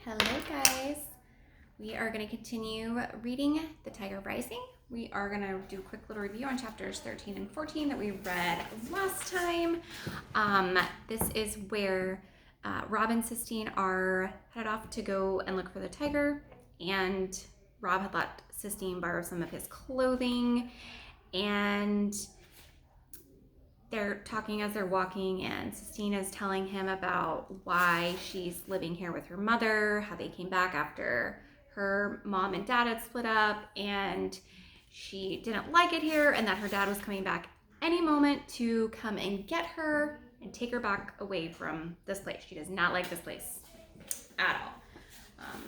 Hello guys. We are going to continue reading The Tiger Rising. We are going to do a quick little review on chapters 13 and 14 that we read last time. This is where Rob and Sistine are headed off to go and look for the tiger, and Rob had let Sistine borrow some of his clothing, and they're talking as they're walking, and Sistine is telling him about why she's living here with her mother, how they came back after her mom and dad had split up, and she didn't like it here, and that her dad was coming back any moment to come and get her and take her back away from this place. She does not like this place at all.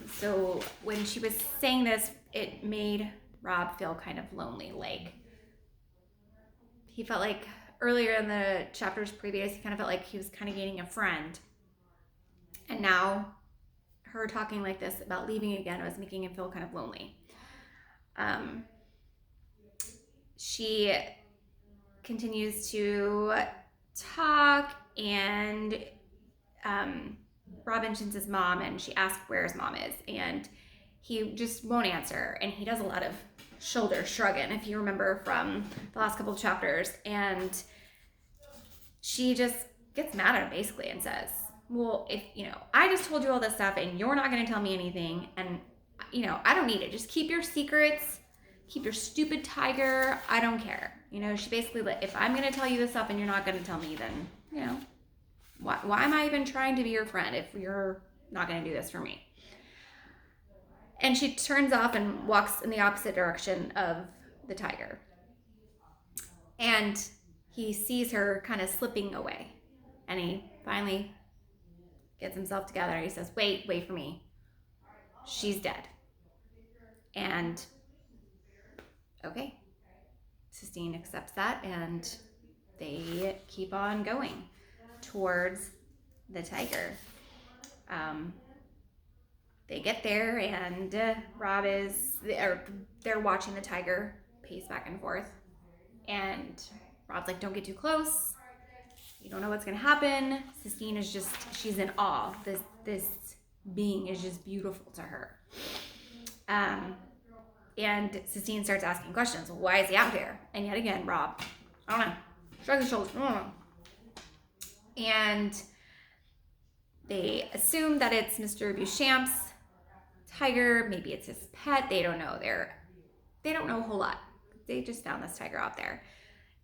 So when she was saying this, it made Rob feel kind of lonely. Like, he felt like earlier in the chapters previous, he kind of felt like he was kind of gaining a friend. And now her talking like this about leaving again was making him feel kind of lonely. She continues to talk, and Rob mentions his mom, and she asks where his mom is, and he just won't answer, and he does a lot of shoulder shrugging, if you remember from the last couple of chapters, and she just gets mad at him basically and says, well, if I just told you all this stuff and you're not going to tell me anything, and I don't need it, just keep your secrets, keep your stupid tiger, I don't care. She basically, if I'm going to tell you this stuff and you're not going to tell me, then why am I even trying to be your friend if you're not going to do this for me? And she turns off and walks in the opposite direction of the tiger. And he sees her kind of slipping away. And he finally gets himself together. He says, wait for me. She's dead. And okay. Sistine accepts that, and they keep on going towards the tiger. They get there, and they're watching the tiger pace back and forth, and Rob's like, don't get too close, you don't know what's gonna happen. Sistine is she's in awe. This being is just beautiful to her. And Sistine starts asking questions. Well, why is he out here? And yet again, Rob, I don't know, shrugs his shoulders, I don't know. And they assume that it's Mr. Beauchamp's tiger, maybe it's his pet, they don't know. They don't know a whole lot. They just found this tiger out there.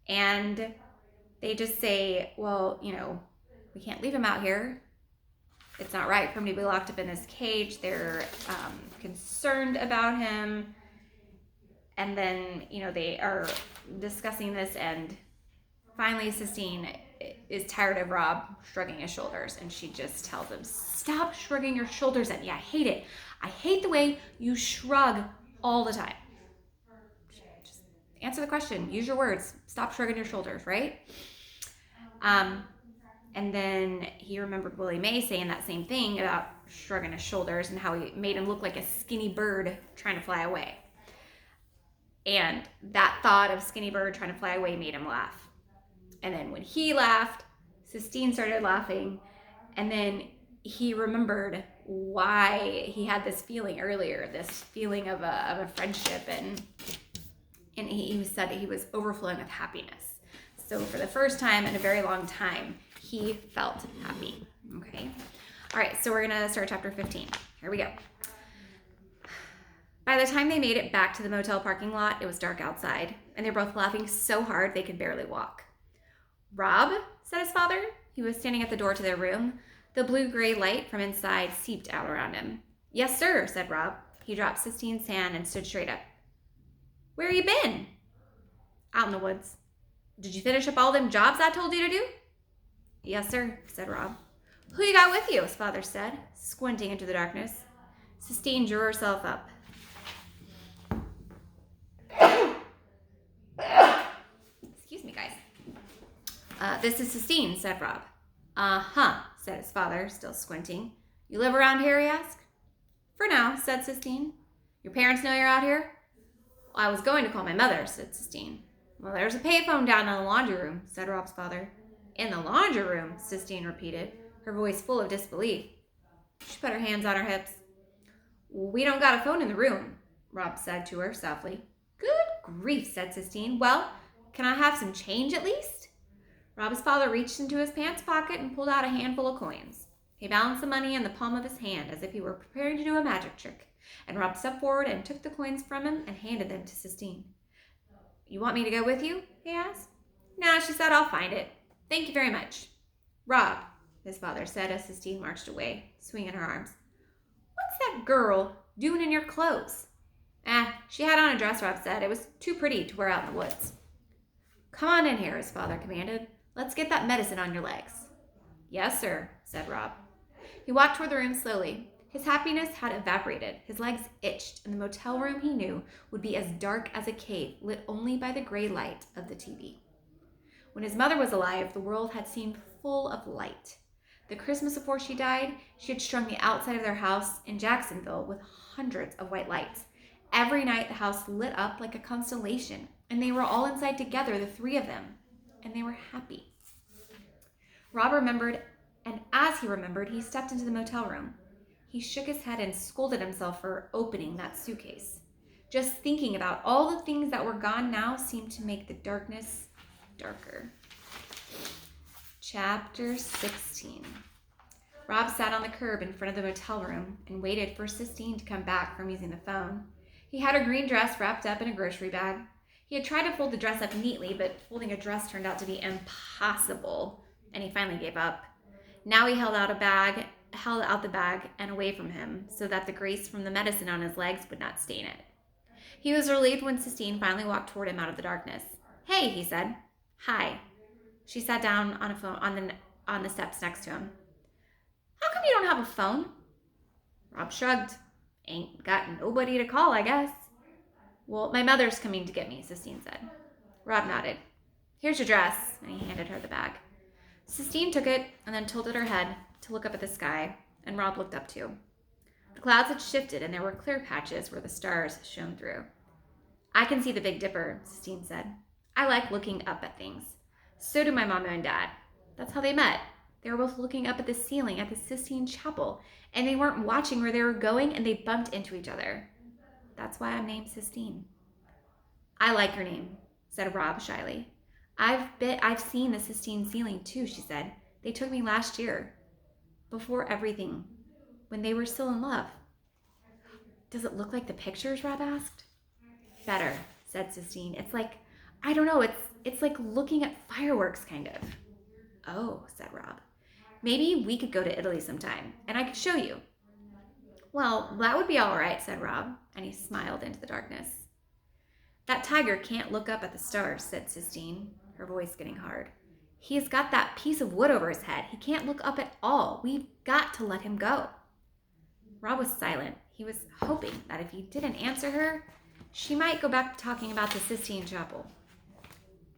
And they just say, well, we can't leave him out here. It's not right for him to be locked up in this cage. They're concerned about him. And then, they are discussing this, and finally Sistine is tired of Rob shrugging his shoulders, and she just tells him, stop shrugging your shoulders at me. I hate it. I hate the way you shrug all the time. Just answer the question. Use your words. Stop shrugging your shoulders, right? And then he remembered Willie Mae saying that same thing about shrugging his shoulders and how he made him look like a skinny bird trying to fly away. And that thought of skinny bird trying to fly away made him laugh. And then when he laughed, Sistine started laughing. And then he remembered why he had this feeling earlier, this feeling of a friendship. And he said he was overflowing with happiness. So for the first time in a very long time, he felt happy. Okay. All right. So we're going to start chapter 15. Here we go. By the time they made it back to the motel parking lot, it was dark outside, and they were both laughing so hard they could barely walk. Rob, said his father. He was standing at the door to their room. The blue-gray light from inside seeped out around him. Yes, sir, said Rob. He dropped Sistine's hand and stood straight up. Where you been? Out in the woods. Did you finish up all them jobs I told you to do? Yes, sir, said Rob. Who you got with you? His father said, squinting into the darkness. Sistine drew herself up. Excuse me, guys. This is Sistine, said Rob. Uh-huh, said his father, still squinting. You live around here, he asked. For now, said Sistine. Your parents know you're out here? Well, I was going to call my mother, said Sistine. Well, there's a payphone down in the laundry room, said Rob's father. In the laundry room, Sistine repeated, her voice full of disbelief. She put her hands on her hips. We don't got a phone in the room, Rob said to her softly. Good grief, said Sistine. Well, can I have some change at least? Rob's father reached into his pants pocket and pulled out a handful of coins. He balanced the money in the palm of his hand as if he were preparing to do a magic trick, and Rob stepped forward and took the coins from him and handed them to Sistine. You want me to go with you? He asked. No, she said, I'll find it. Thank you very much. Rob, his father said as Sistine marched away, swinging her arms. What's that girl doing in your clothes? She had on a dress, Rob said. It was too pretty to wear out in the woods. Come on in here, his father commanded. Let's get that medicine on your legs. Yes, sir, said Rob. He walked toward the room slowly. His happiness had evaporated. His legs itched, and the motel room he knew would be as dark as a cave, lit only by the gray light of the TV. When his mother was alive, the world had seemed full of light. The Christmas before she died, she had strung the outside of their house in Jacksonville with hundreds of white lights. Every night the house lit up like a constellation, and they were all inside together, the three of them, and they were happy. Rob remembered, and as he remembered, he stepped into the motel room. He shook his head and scolded himself for opening that suitcase. Just thinking about all the things that were gone now seemed to make the darkness darker. Chapter 16. Rob sat on the curb in front of the motel room and waited for Sistine to come back from using the phone. He had her green dress wrapped up in a grocery bag. He had tried to fold the dress up neatly, but folding a dress turned out to be impossible, and he finally gave up. Now he held out the bag and away from him so that the grease from the medicine on his legs would not stain it. He was relieved when Sistine finally walked toward him out of the darkness. Hey, he said. Hi. She sat down on the steps next to him. How come you don't have a phone? Rob shrugged. Ain't got nobody to call, I guess. Well, my mother's coming to get me, Sistine said. Rob nodded. Here's your dress, and he handed her the bag. Sistine took it and then tilted her head to look up at the sky, and Rob looked up too. The clouds had shifted, and there were clear patches where the stars shone through. I can see the Big Dipper, Sistine said. I like looking up at things. So do my mom and dad. That's how they met. They were both looking up at the ceiling at the Sistine Chapel, and they weren't watching where they were going, and they bumped into each other. That's why I'm named Sistine. I like your name, said Rob shyly. I've seen the Sistine ceiling too, she said. They took me last year, before everything, when they were still in love. Does it look like the pictures, Rob asked. Better, said Sistine. It's like, I don't know, it's like looking at fireworks, kind of. Oh, said Rob. Maybe we could go to Italy sometime, and I could show you. Well, that would be all right, said Rob, and he smiled into the darkness. That tiger can't look up at the stars, said Sistine, her voice getting hard. He's got that piece of wood over his head. He can't look up at all. We've got to let him go. Rob was silent. He was hoping that if he didn't answer her, she might go back to talking about the Sistine Chapel.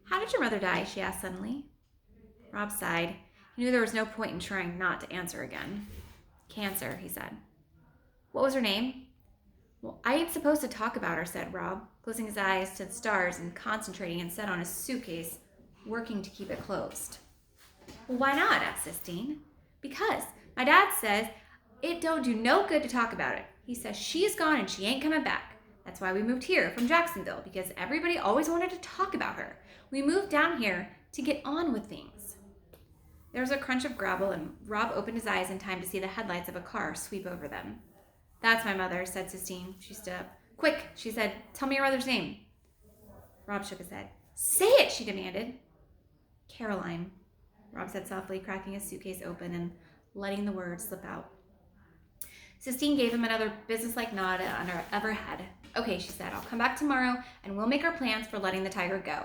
How did your mother die? She asked suddenly. Rob sighed. He knew there was no point in trying not to answer again. Cancer, he said. What was her name? Well, I ain't supposed to talk about her, said Rob, closing his eyes to the stars and concentrating instead on his suitcase, working to keep it closed. Well, why not? Asked Sistine. Because my dad says it don't do no good to talk about it. He says she's gone and she ain't coming back. That's why we moved here from Jacksonville, because everybody always wanted to talk about her. We moved down here to get on with things. There was a crunch of gravel, and Rob opened his eyes in time to see the headlights of a car sweep over them. That's my mother, said Sistine. She stood up. Quick, she said, tell me your mother's name. Rob shook his head. Say it, she demanded. Caroline, Rob said softly, cracking his suitcase open and letting the words slip out. Sistine gave him another businesslike nod of her head. Okay, she said, I'll come back tomorrow and we'll make our plans for letting the tiger go.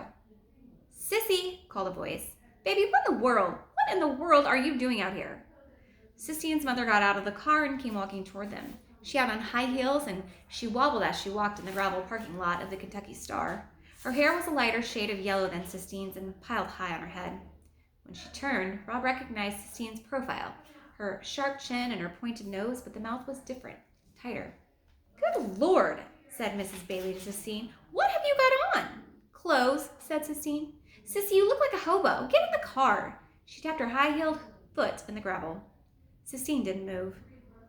Sissy, called a voice. Baby, what in the world are you doing out here? Sistine's mother got out of the car and came walking toward them. She had on high heels and she wobbled as she walked in the gravel parking lot of the Kentucky Star. Her hair was a lighter shade of yellow than Sistine's and piled high on her head. When she turned, Rob recognized Sistine's profile, her sharp chin and her pointed nose, but the mouth was different, tighter. Good Lord, said Mrs. Bailey to Sistine. What have you got on? Clothes, said Sistine. Sissy, you look like a hobo. Get in the car. She tapped her high-heeled foot in the gravel. Sistine didn't move.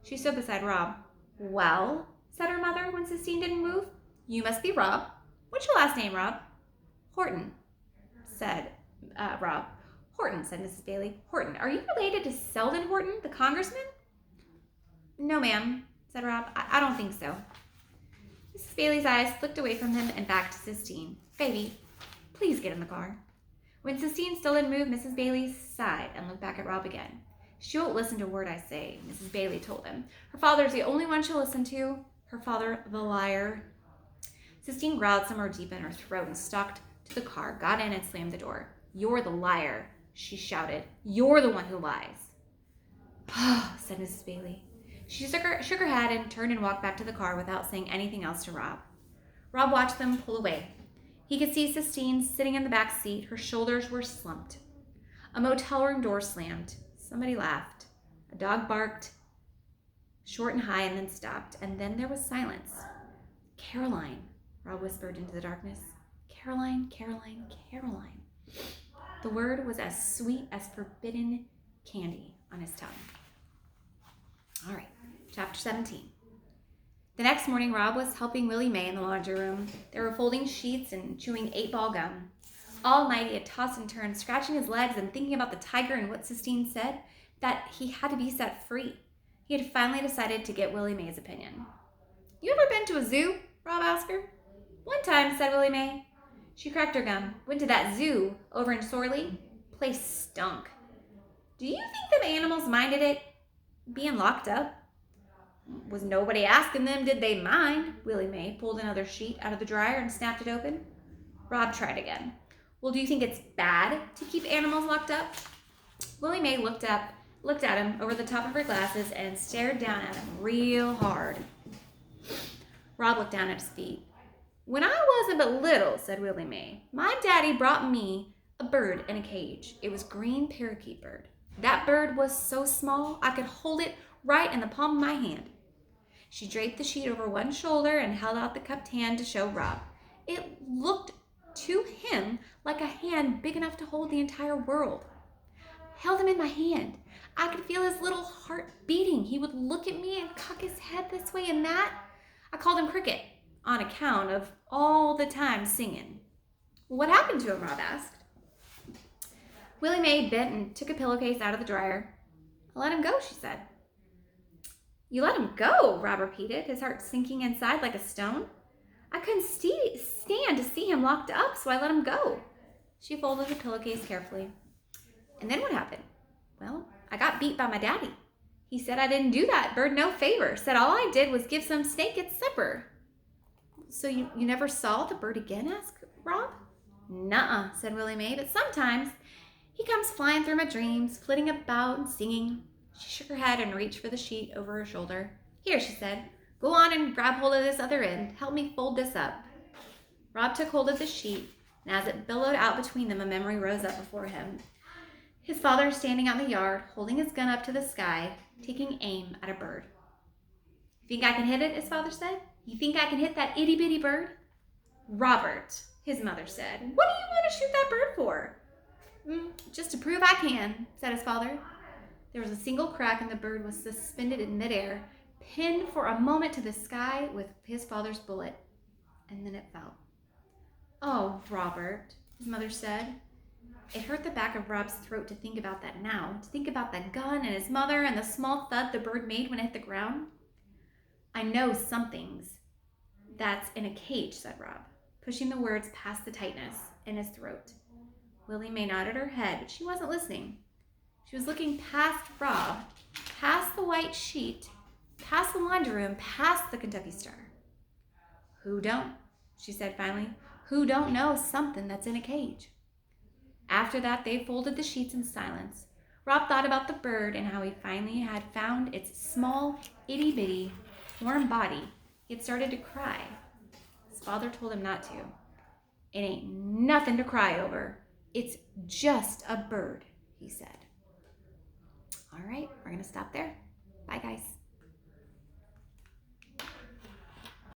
She stood beside Rob. Well, said her mother when Sistine didn't move. You must be Rob. What's your last name, Rob? Horton, said Rob. Horton, said Mrs. Bailey. Horton, are you related to Selden Horton, the congressman? No, ma'am, said Rob. I don't think so. Mrs. Bailey's eyes flicked away from him and back to Sistine. Baby, please get in the car. When Sistine still didn't move, Mrs. Bailey sighed and looked back at Rob again. She won't listen to a word I say, Mrs. Bailey told him. Her father's the only one she'll listen to. Her father, the liar. Sistine growled somewhere deep in her throat and stalked to the car, got in and slammed the door. You're the liar, she shouted. You're the one who lies. Said Mrs. Bailey. She shook her head and turned and walked back to the car without saying anything else to Rob. Rob watched them pull away. He could see Sistine sitting in the back seat. Her shoulders were slumped. A motel room door slammed. Somebody laughed. A dog barked, short and high, and then stopped. And then there was silence. Caroline, Rob whispered into the darkness. Caroline, Caroline, Caroline. The word was as sweet as forbidden candy on his tongue. All right, chapter 17. The next morning, Rob was helping Willie Mae in the laundry room. They were folding sheets and chewing 8-ball gum. All night he had tossed and turned, scratching his legs and thinking about the tiger and what Sistine said, that he had to be set free. He had finally decided to get Willie Mae's opinion. You ever been to a zoo? Rob asked her. One time, said Willie Mae. She cracked her gum. Went to that zoo over in Sorley. Place stunk. Do you think them animals minded it being locked up? Was nobody asking them, did they mind? Willie Mae pulled another sheet out of the dryer and snapped it open. Rob tried again. Well, do you think it's bad to keep animals locked up? Willie Mae looked at him over the top of her glasses and stared down at him real hard. Rob looked down at his feet. When I wasn't but little, said Willie Mae, my daddy brought me a bird in a cage. It was green parakeet bird. That bird was so small I could hold it right in the palm of my hand. She draped the sheet over one shoulder and held out the cupped hand to show Rob. It looked to him like a hand big enough to hold the entire world. I held him in my hand. I could feel his little heart beating. He would look at me and cock his head this way and that. I called him Cricket on account of all the time singing. What happened to him? Rob asked. Willie Mae bent and took a pillowcase out of the dryer. I let him go, she said. You let him go, Rob repeated, his heart sinking inside like a stone. I couldn't stand to see him locked up, so I let him go. She folded the pillowcase carefully. And then what happened? Well, I got beat by my daddy. He said I didn't do that bird no favor. Said all I did was give some snake its supper. So you never saw the bird again? Asked Rob. Nuh-uh, said Willie Mae, but sometimes he comes flying through my dreams, flitting about and singing. She shook her head and reached for the sheet over her shoulder. Here, she said, go on and grab hold of this other end. Help me fold this up. Rob took hold of the sheet, and as it billowed out between them, a memory rose up before him. His father standing out in the yard, holding his gun up to the sky, taking aim at a bird. You think I can hit it? His father said. You think I can hit that itty-bitty bird? Robert, his mother said, what do you want to shoot that bird for? Just to prove I can, said his father. There was a single crack and the bird was suspended in midair, pinned for a moment to the sky with his father's bullet, and then it fell. Oh, Robert, his mother said. It hurt the back of Rob's throat to think about that now, to think about the gun and his mother and the small thud the bird made when it hit the ground. I know something's that's in a cage, said Rob, pushing the words past the tightness in his throat. Willie Mae nodded her head, but she wasn't listening. She was looking past Rob, past the white sheet, past the laundry room, past the Kentucky Star. Who don't? She said finally. Who don't know something that's in a cage? After that, they folded the sheets in silence. Rob thought about the bird and how he finally had found its small, itty-bitty, warm body. He had started to cry. His father told him not to. It ain't nothing to cry over. It's just a bird, he said. All right, we're going to stop there. Bye, guys.